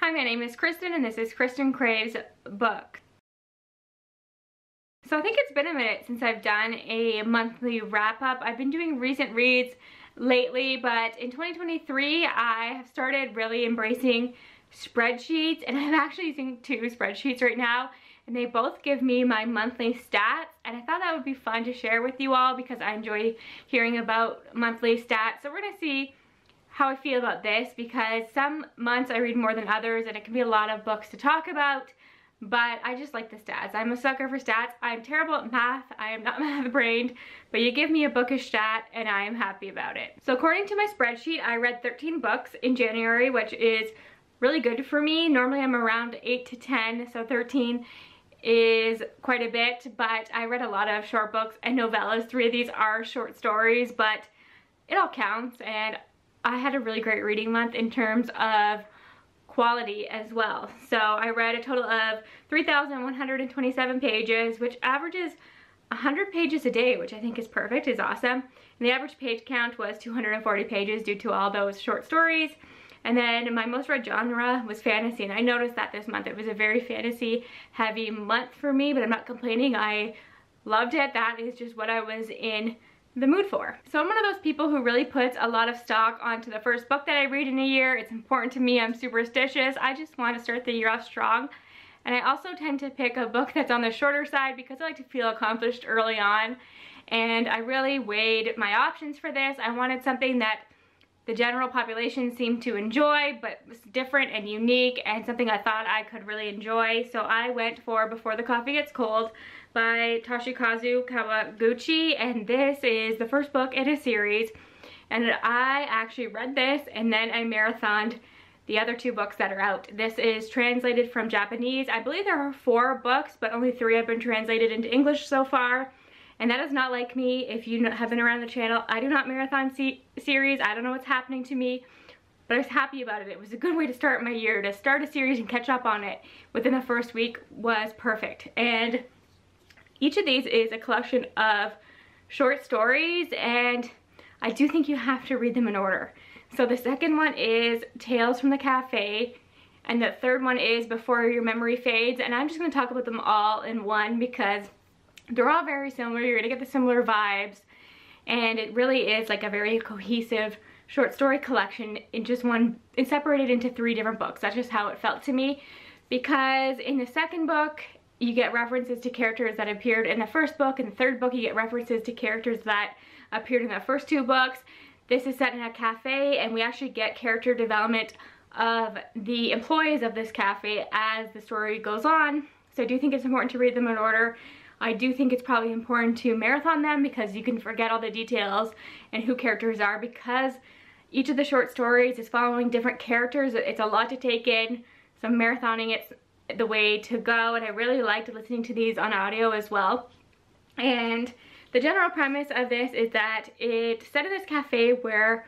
Hi, my name is Kristin and this is Kristin Kraves book. So I think it's been a minute since I've done a monthly wrap-up. I've been doing recent reads lately, but in 2023 I have started really embracing spreadsheets, and I'm actually using two spreadsheets right now, and they both give me my monthly stats, and I thought that would be fun to share with you all because I enjoy hearing about monthly stats. So we're gonna see how I feel about this, because some months I read more than others and it can be a lot of books to talk about, but I just like the stats. I'm a sucker for stats. I'm terrible at math. I am not math brained, but you give me a bookish stat and I am happy about it. So according to my spreadsheet, I read 13 books in January, which is really good for me. Normally I'm around 8 to 10, so 13 is quite a bit, but I read a lot of short books and novellas. 3 of these are short stories, but it all counts, and I had a really great reading month in terms of quality as well. So I read a total of 3,127 pages, which averages 100 pages a day, which I think is perfect, is awesome. And the average page count was 240 pages due to all those short stories. And then my most read genre was fantasy, and I noticed that this month it was a very fantasy heavy month for me, but I'm not complaining. I loved it. That is just what I was in the mood for. So I'm one of those people who really puts a lot of stock onto the first book that I read in a year. It's important to me. I'm superstitious. I just want to start the year off strong. And I also tend to pick a book that's on the shorter side because I like to feel accomplished early on. And I really weighed my options for this. I wanted something that the general population seemed to enjoy, but was different and unique, and something I thought I could really enjoy. So I went for Before the Coffee Gets Cold by Toshikazu Kawaguchi, and this is the first book in a series. And I actually read this and then I marathoned the other 2 books that are out. This is translated from Japanese. I believe there are 4 books, but only 3 have been translated into English so far. And that is not like me. If you have been around the channel, I do not marathon series. I don't know what's happening to me, but I was happy about it. It was a good way to start my year. To start a series and catch up on it within the first week was perfect. And each of these is a collection of short stories, and I do think you have to read them in order. So the second one is Tales from the Cafe, and the third one is Before Your Memory Fades, and I'm just going to talk about them all in one because they're all very similar. You're gonna get the similar vibes, and it really is like a very cohesive short story collection in just one. It's separated into 3 different books. That's just how it felt to me, because in the second book you get references to characters that appeared in the first book. In the third book you get references to characters that appeared in the first 2 books. This is set in a cafe, and we actually get character development of the employees of this cafe as the story goes on. So I do think it's important to read them in order. I do think it's probably important to marathon them because you can forget all the details and who characters are, because each of the short stories is following different characters. It's a lot to take in, so marathoning it's the way to go, and I really liked listening to these on audio as well. And the general premise of this is that it's set in this cafe where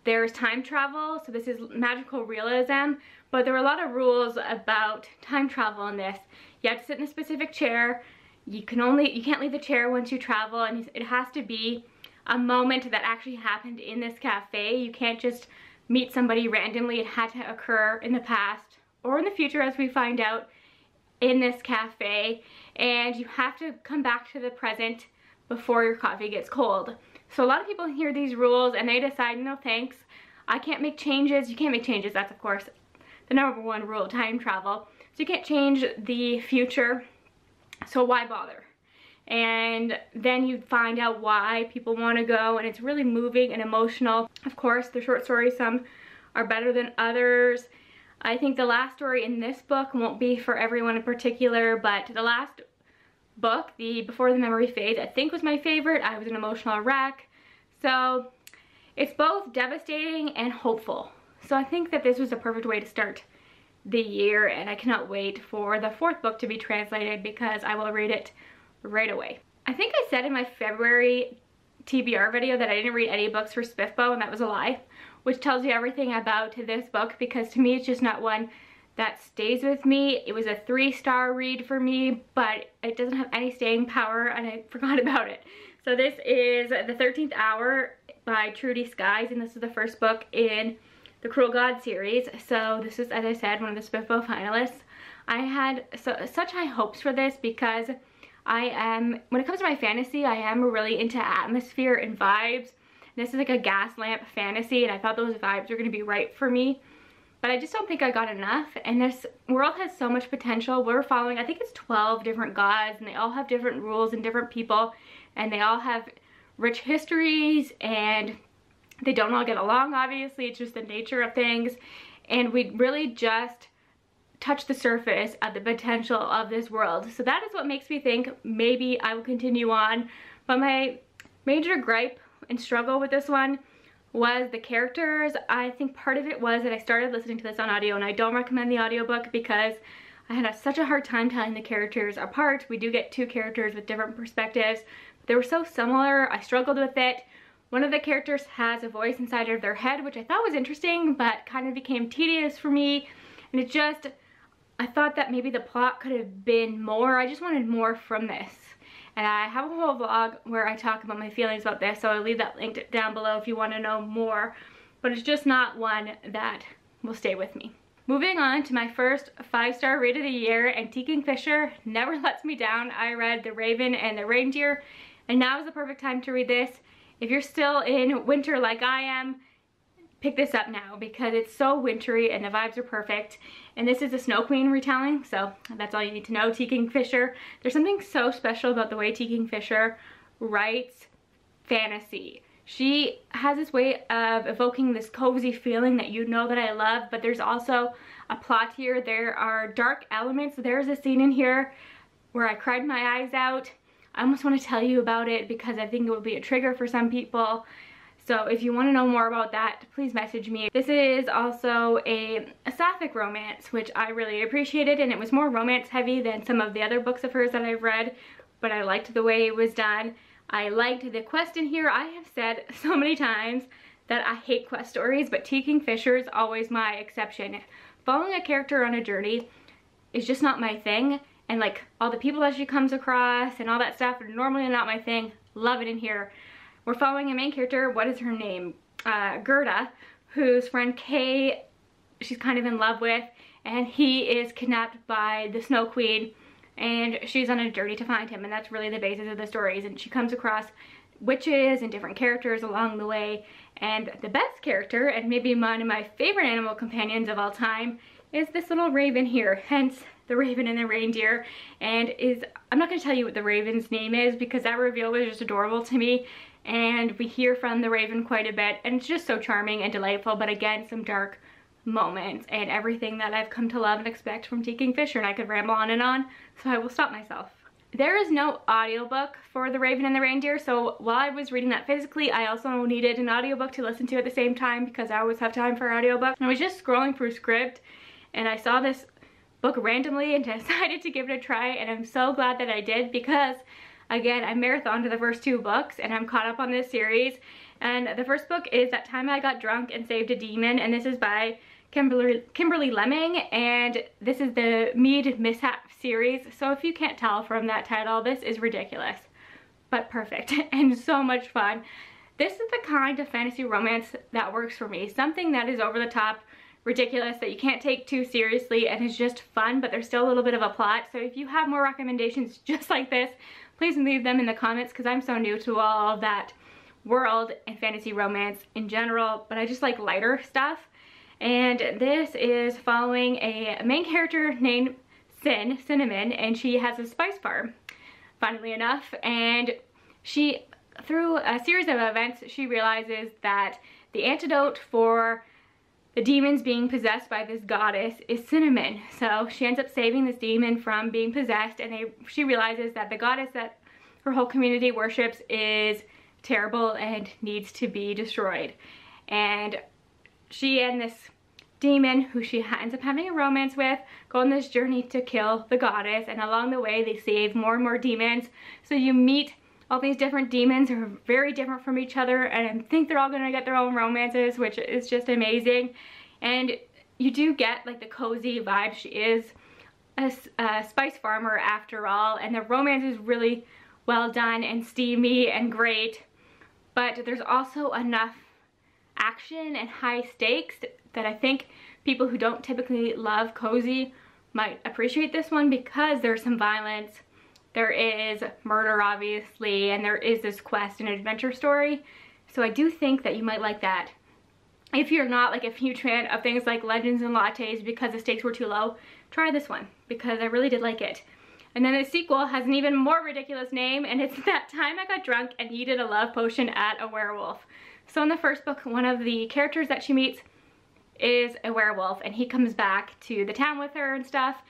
there's time travel, so this is magical realism, but there were a lot of rules about time travel in this. You have to sit in a specific chair. You can't leave the chair once you travel, and it has to be a moment that actually happened in this cafe. You can't just meet somebody randomly. It had to occur in the past or in the future, as we find out, in this cafe, and you have to come back to the present before your coffee gets cold. So a lot of people hear these rules and they decide, no thanks, I can't make changes. You can't make changes. That's of course the #1 rule of time travel. So you can't change the future. So why bother? And then you find out why people want to go, and it's really moving and emotional. Of course, the short stories, some are better than others. I think the last story in this book won't be for everyone in particular, but the last book, the Before the Memory Fades, I think was my favorite. I was an emotional wreck. So it's both devastating and hopeful. So I think that this was a perfect way to start the year, and I cannot wait for the 4th book to be translated because I will read it right away. I think I said in my February TBR video that I didn't read any books for Spiffbo, and that was a lie, which tells you everything about this book, because to me it's just not one that stays with me. It was a 3-star read for me, but it doesn't have any staying power, and I forgot about it. So this is The 13th Hour by Trudy Skies, and this is the first book in the Cruel God series. So this is, as I said, one of the Spiffbo finalists. I had such high hopes for this because when it comes to my fantasy, I am really into atmosphere and vibes. This is like a gas lamp fantasy, and I thought those vibes were going to be right for me. But I just don't think I got enough, and this world has so much potential. We're following, I think it's 12 different gods, and they all have different rules and different people, and they all have rich histories, and they don't all get along, obviously. It's just the nature of things, and we really just touch the surface of the potential of this world. So that is what makes me think maybe I will continue on. But my major gripe and struggle with this one was the characters. I think part of it was that I started listening to this on audio, and I don't recommend the audiobook because I had such a hard time telling the characters apart. We do get two characters with different perspectives. They were so similar, I struggled with it. One of the characters has a voice inside of their head, which I thought was interesting, but kind of became tedious for me. And it just, I thought that maybe the plot could have been more. I just wanted more from this. And I have a whole vlog where I talk about my feelings about this, so I'll leave that linked down below if you want to know more. But it's just not one that will stay with me. Moving on to my first 5-star read of the year, and T. Kingfisher never lets me down. I read The Raven and the Reindeer, and now is the perfect time to read this. If you're still in winter like I am, pick this up now because it's so wintry and the vibes are perfect. And this is a Snow Queen retelling, so that's all you need to know. T. Kingfisher, there's something so special about the way T. Kingfisher writes fantasy. She has this way of evoking this cozy feeling that you know that I love, but there's also a plot here. There are dark elements. There's a scene in here where I cried my eyes out. I almost want to tell you about it because I think it will be a trigger for some people. So if you want to know more about that, please message me. This is also a sapphic romance, which I really appreciated, and it was more romance heavy than some of the other books of hers that I've read, but I liked the way it was done. I liked the quest in here. I have said so many times that I hate quest stories, but T. Kingfisher is always my exception. Following a character on a journey is just not my thing, and like all the people that she comes across and all that stuff are normally not my thing. Love it in here. We're following a main character, what is her name? Gerda, whose friend Kay, she's kind of in love with, and he is kidnapped by the Snow Queen, and she's on a journey to find him, and that's really the basis of the stories. And she comes across witches and different characters along the way, and the best character, and maybe one of my favorite animal companions of all time, is this little raven here, hence The Raven and the Reindeer. And I'm not going to tell you what the raven's name is because that reveal was just adorable to me. And we hear from the raven quite a bit, and it's just so charming and delightful, but again, some dark moments and everything that I've come to love and expect from T. Kingfisher, and I could ramble on, so I will stop myself. There is no audiobook for The Raven and the Reindeer, so while I was reading that physically, I also needed an audiobook to listen to at the same time because I always have time for audiobook. And I was just scrolling through Script, and I saw this book randomly and decided to give it a try, and I'm so glad that I did because again, I marathoned the first 2 books and I'm caught up on this series. And the first book is That Time I Got Drunk and Saved a Demon, and this is by Kimberly Lemming, and this is the Mead Mishap series. So if you can't tell from that title, this is ridiculous, but perfect and so much fun. This is the kind of fantasy romance that works for me. Something that is over the top, ridiculous, that you can't take too seriously and is just fun, but there's still a little bit of a plot. So if you have more recommendations just like this, please leave them in the comments because I'm so new to all of that world and fantasy romance in general, but I just like lighter stuff. And this is following a main character named Cinnamon, and she has a spice farm, funnily enough, and she, through a series of events, she realizes that the antidote for the demons being possessed by this goddess is cinnamon. So she ends up saving this demon from being possessed, and she realizes that the goddess that her whole community worships is terrible and needs to be destroyed. And she and this demon, who she ends up having a romance with, go on this journey to kill the goddess, and along the way they save more and more demons. So you meet all these different demons who are very different from each other, and I think they're all gonna get their own romances, which is just amazing. And you do get like the cozy vibe. She is a spice farmer after all, and the romance is really well done and steamy and great, but there's also enough action and high stakes that I think people who don't typically love cozy might appreciate this one, because there's some violence, there is murder obviously, and there is this quest and adventure story. So I do think that you might like that. If you're not like a huge fan of things like Legends and Lattes because the stakes were too low, try this one, because I really did like it. And then the sequel has an even more ridiculous name, and it's That Time I Got Drunk and Needed a Love Potion at a Werewolf. So in the first book, one of the characters that she meets is a werewolf, and he comes back to the town with her and stuff,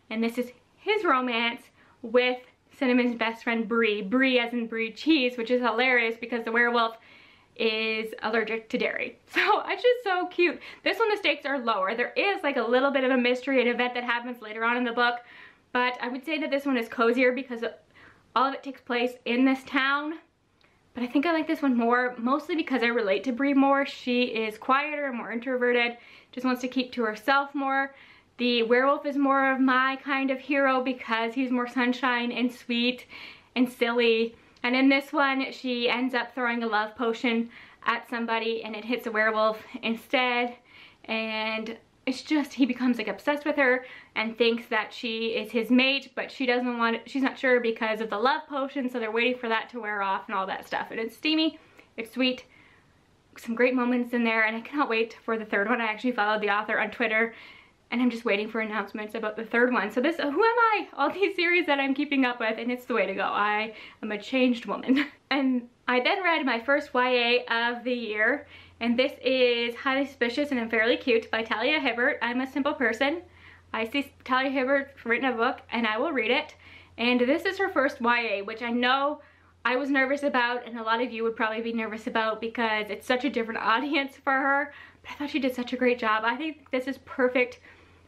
and this is his romance with Cinnamon's best friend Brie. Brie as in Brie cheese, which is hilarious because the werewolf is allergic to dairy. So it's just so cute. This one, the stakes are lower. There is like a little bit of a mystery, an event that happens later on in the book, but I would say that this one is cozier because all of it takes place in this town. But I think I like this one more, mostly because I relate to Brie more. She is quieter, more introverted, just wants to keep to herself more. The werewolf is more of my kind of hero because he's more sunshine and sweet and silly. And in this one, she ends up throwing a love potion at somebody and it hits a werewolf instead. And it's just, he becomes like obsessed with her and thinks that she is his mate, but she doesn't want it, she's not sure because of the love potion, so they're waiting for that to wear off and all that stuff. And it's steamy, it's sweet, some great moments in there, and I cannot wait for the third one. I actually followed the author on Twitter, and I'm just waiting for announcements about the third one. So this, who am I? All these series that I'm keeping up with, and it's the way to go. I am a changed woman. And I then read my first YA of the year, and this is Highly Suspicious and I'm Fairly Cute by Talia Hibbert. I'm a simple person. I see Talia Hibbert written a book and I will read it. And this is her first YA, which I know I was nervous about, and a lot of you would probably be nervous about because it's such a different audience for her. But I thought she did such a great job. I think this is perfect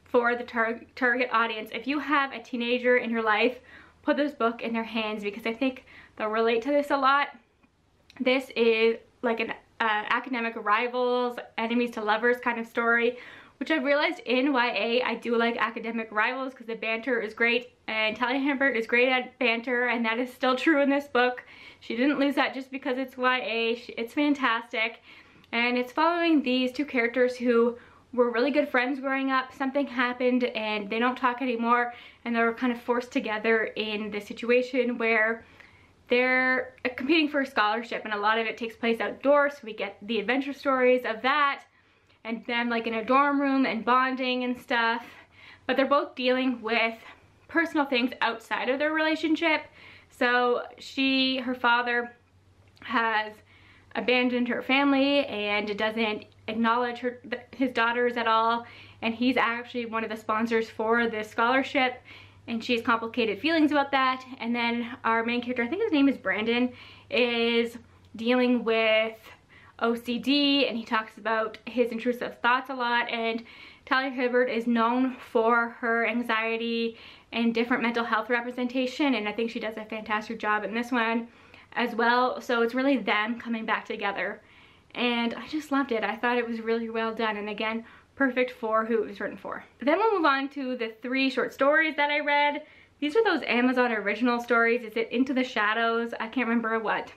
for the target audience. If you have a teenager in your life, put this book in their hands because I think they'll relate to this a lot. This is like an academic rivals, enemies to lovers kind of story, which I've realized in YA I do like academic rivals because the banter is great, and Talia Hibbert is great at banter, and that is still true in this book. She didn't lose that just because it's YA. It's fantastic, and it's following these two characters who were really good friends growing up. Something happened and they don't talk anymore, and they're kind of forced together in this situation where they're competing for a scholarship, and a lot of it takes place outdoors, so we get the adventure stories of that and them like in a dorm room and bonding and stuff. But they're both dealing with personal things outside of their relationship. So her father has abandoned her family and doesn't acknowledge his daughters at all, and he's actually one of the sponsors for this scholarship, and she has complicated feelings about that. And then our main character, I think his name is Brandon, is dealing with OCD, and he talks about his intrusive thoughts a lot. And Talia Hibbert is known for her anxiety and different mental health representation, and I think she does a fantastic job in this one as well. So it's really them coming back together, and I just loved it. I thought it was really well done, and again, perfect for who it was written for. Then we'll move on to the 3 short stories that I read. These are those Amazon original stories. Is it Into the Shadows? I can't remember what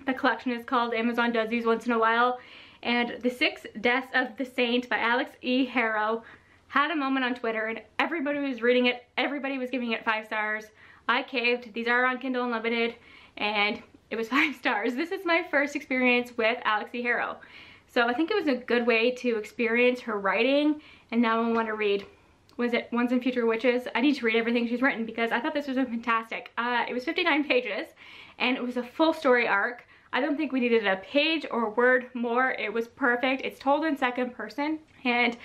the collection is called. Amazon does these once in a while. And The 6 Deaths of the Saint by Alex E. Harrow had a moment on Twitter, and everybody was reading it. Everybody was giving it 5 stars. I caved. These are on Kindle Unlimited, and it was 5 stars. This is my first experience with Alex E. Harrow. So I think it was a good way to experience her writing, and now I want to read, was it Once and Future Witches? I need to read everything she's written because I thought this was fantastic. It was 59 pages, and it was a full story arc. I don't think we needed a page or word more. It was perfect. It's told in second person, and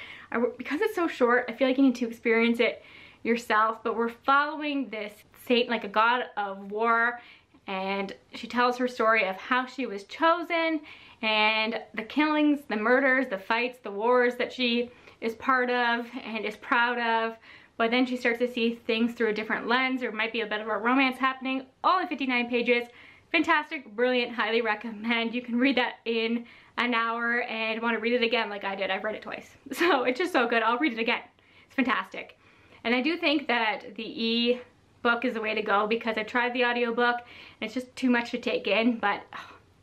because it's so short, I feel like you need to experience it yourself. But we're following this saint, like a god of war, and she tells her story of how she was chosen and the killings, the murders, the fights, the wars that she is part of and is proud of. But then she starts to see things through a different lens. There might be a bit of a romance happening, all in 59 pages. Fantastic, brilliant, highly recommend. You can read that in an hour and want to read it again like I did. I've read it twice. So it's just so good. I'll read it again. It's fantastic. And I do think that the e-book is the way to go because I tried the audiobook and it's just too much to take in. But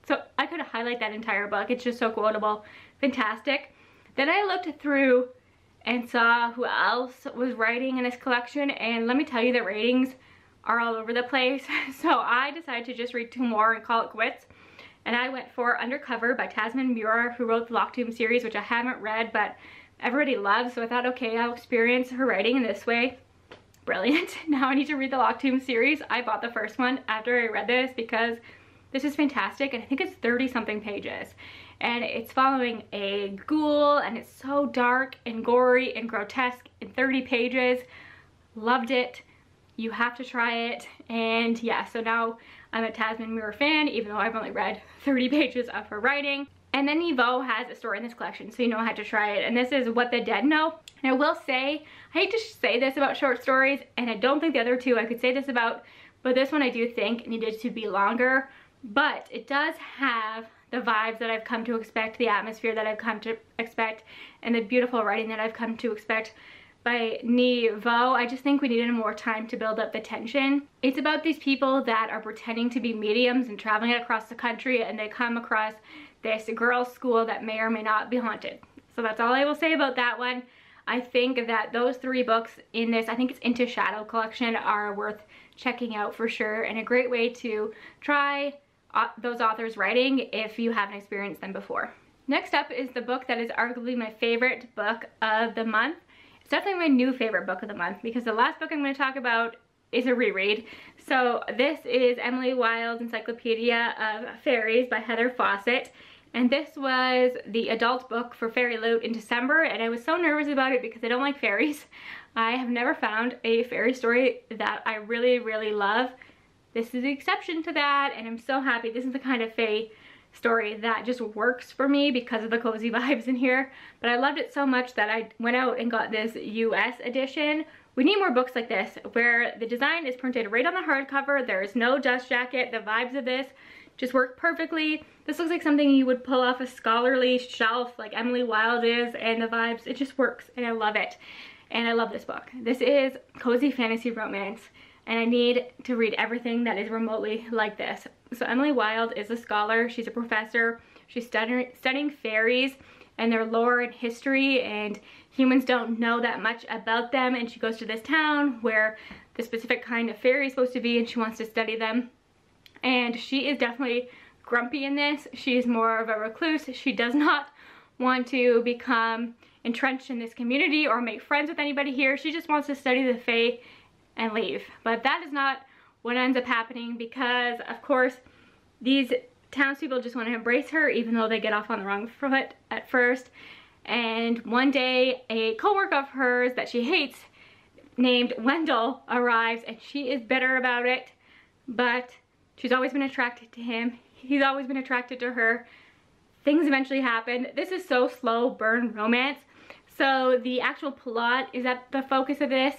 so I could highlight that entire book. It's just so quotable, fantastic. Then I looked through and saw who else was writing in this collection, and let me tell you, the ratings are all over the place. So I decided to just read 2 more and call it quits. And I went for Undercover by Tasmin Muir, who wrote the Locked Tomb series, which I haven't read, but everybody loves. So I thought, okay, I'll experience her writing in this way. Brilliant. Now I need to read the Locked Tomb series. I bought the first one after I read this because this is fantastic, and I think it's 30-something pages. And it's following a ghoul, and it's so dark and gory and grotesque in 30 pages. Loved it. You have to try it. And yeah, so now I'm a Tasmin Muir fan, even though I've only read 30 pages of her writing. And then Yvonne has a story in this collection, so you know I had to try it. And this is What the Dead Know. And I will say, I hate to say this about short stories, and I don't think the other 2 I could say this about, but this one I do think needed to be longer. But it does have the vibes that I've come to expect, the atmosphere that I've come to expect, and the beautiful writing that I've come to expect by Yvonne. I just think we needed more time to build up the tension. It's about these people that are pretending to be mediums and traveling across the country, and they come across this girls' school that may or may not be haunted. So that's all I will say about that one. I think that those 3 books in this, I think it's Into Shadow collection, are worth checking out for sure, and a great way to try those authors' writing if you haven't experienced them before. Next up is the book that is arguably my favorite book of the month. It's definitely my new favorite book of the month because the last book I'm going to talk about is a reread. So this is Emily Wilde's Encyclopedia of Fairies by Heather Fawcett. And this was the adult book for Fairy Loot in December, and I was so nervous about it because I don't like fairies. I have never found a fairy story that I really, really love. This is the exception to that, and I'm so happy. This is the kind of fae story that just works for me because of the cozy vibes in here. But I loved it so much that I went out and got this US edition. We need more books like this where the design is printed right on the hardcover. There's no dust jacket. The vibes of this just work perfectly. This looks like something you would pull off a scholarly shelf like Emily Wilde is, and the vibes, it just works, and I love it. And I love this book. This is cozy fantasy romance, and I need to read everything that is remotely like this. So Emily Wilde is a scholar. She's a professor. She's studying fairies and their lore and history, and humans don't know that much about them, and she goes to this town where the specific kind of fairy is supposed to be, and she wants to study them. And she is definitely grumpy in this. She's more of a recluse. She does not want to become entrenched in this community or make friends with anybody here. She just wants to study the fae and leave. But that is not what ends up happening because, of course, these townspeople just want to embrace her even though they get off on the wrong foot at first. And one day, a co-worker of hers that she hates named Wendell arrives, and she is bitter about it, but she's always been attracted to him. He's always been attracted to her. Things eventually happen. This is so slow burn romance. So the actual plot is at the focus of this.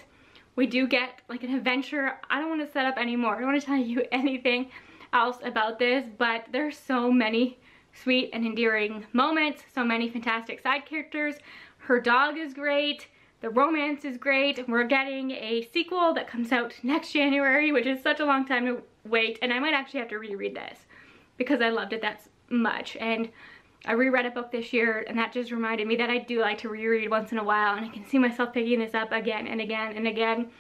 We do get like an adventure. I don't want to set up anymore. I don't want to tell you anything else about this, but there's so many sweet and endearing moments, so many fantastic side characters. Her dog is great. The romance is great. We're getting a sequel that comes out next January, which is such a long time to wait, and I might actually have to reread this because I loved it that much. And I reread a book this year, and that just reminded me that I do like to reread once in a while, and I can see myself picking this up again and again and again.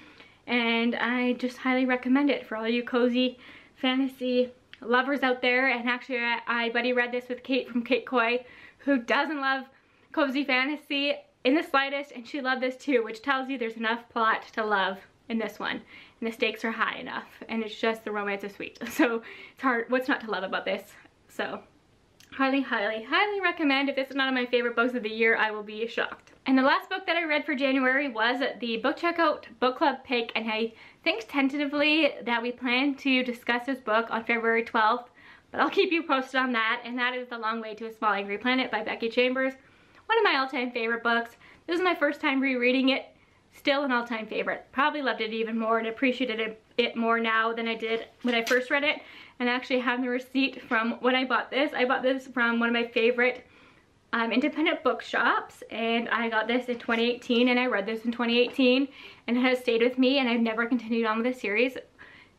And I just highly recommend it for all you cozy fantasy lovers out there. And actually, I buddy read this with Kate from Kate Coy, who doesn't love cozy fantasy in the slightest, and she loved this too, which tells you there's enough plot to love in this one, and the stakes are high enough, and it's just the romance is sweet. So it's hard, what's not to love about this? So highly, highly, highly recommend. If this is not my favorite books of the year, I will be shocked. And the last book that I read for January was the Book Checkout Book Club pick, and I think tentatively that we plan to discuss this book on February 12th, but I'll keep you posted on that, and that is The Long Way to a Small Angry Planet by Becky Chambers. One of my all-time favorite books. This is my first time rereading it. Still an all-time favorite. Probably loved it even more and appreciated it more now than I did when I first read it. And I actually have the receipt from when I bought this. I bought this from one of my favorite independent bookshops, and I got this in 2018, and I read this in 2018, and it has stayed with me, and I've never continued on with the series.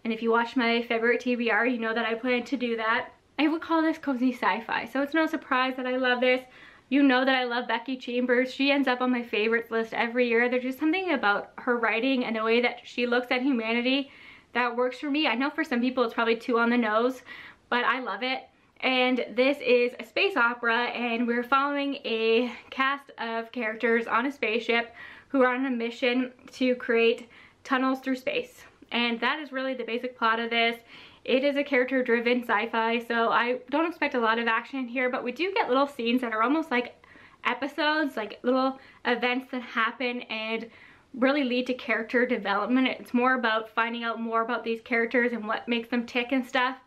And if you watch my February TBR, you know that I plan to do that. I would call this cozy sci-fi, so it's no surprise that I love this. you know that I love Becky Chambers. She ends up on my favorites list every year. There's just something about her writing and the way that she looks at humanity that works for me. I know for some people it's probably too on the nose, but I love it. And this is a space opera, and we're following a cast of characters on a spaceship who are on a mission to create tunnels through space. And that is really the basic plot of this. It is a character-driven sci-fi, so I don't expect a lot of action here, but we do get little scenes that are almost like episodes, like little events that happen and really lead to character development. It's more about finding out more about these characters and what makes them tick and stuff.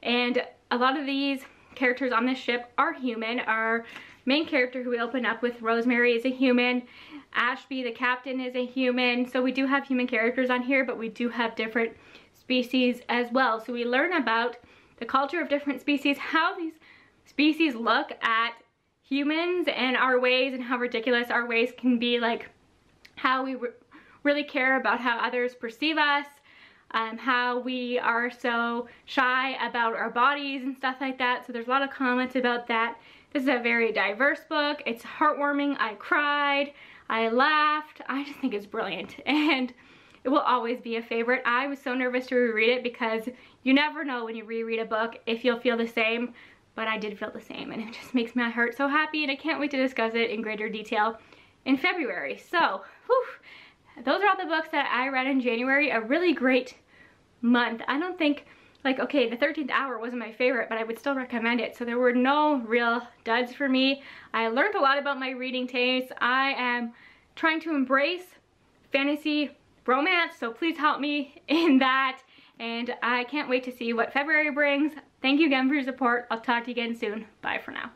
And a lot of these characters on this ship are human. Our main character who we open up with, Rosemary, is a human. Ashby, the captain, is a human. So we do have human characters on here, but we do have different species as well. So we learn about the culture of different species, how these species look at humans and our ways, and how ridiculous our ways can be, like how we really care about how others perceive us, how we are so shy about our bodies and stuff like that. So there's a lot of comments about that. This is a very diverse book. It's heartwarming. I cried, I laughed. I just think it's brilliant, and it will always be a favorite. I was so nervous to reread it because you never know when you reread a book if you'll feel the same, but I did feel the same, and it just makes my heart so happy, and I can't wait to discuss it in greater detail in February. So, whew, those are all the books that I read in January. A really great month. I don't think, like, okay, The 13th Hour wasn't my favorite, but I would still recommend it. So there were no real duds for me. I learned a lot about my reading taste. I am trying to embrace fantasy romance, so please help me in that, and I can't wait to see what February brings. Thank you again for your support. I'll talk to you again soon. Bye for now.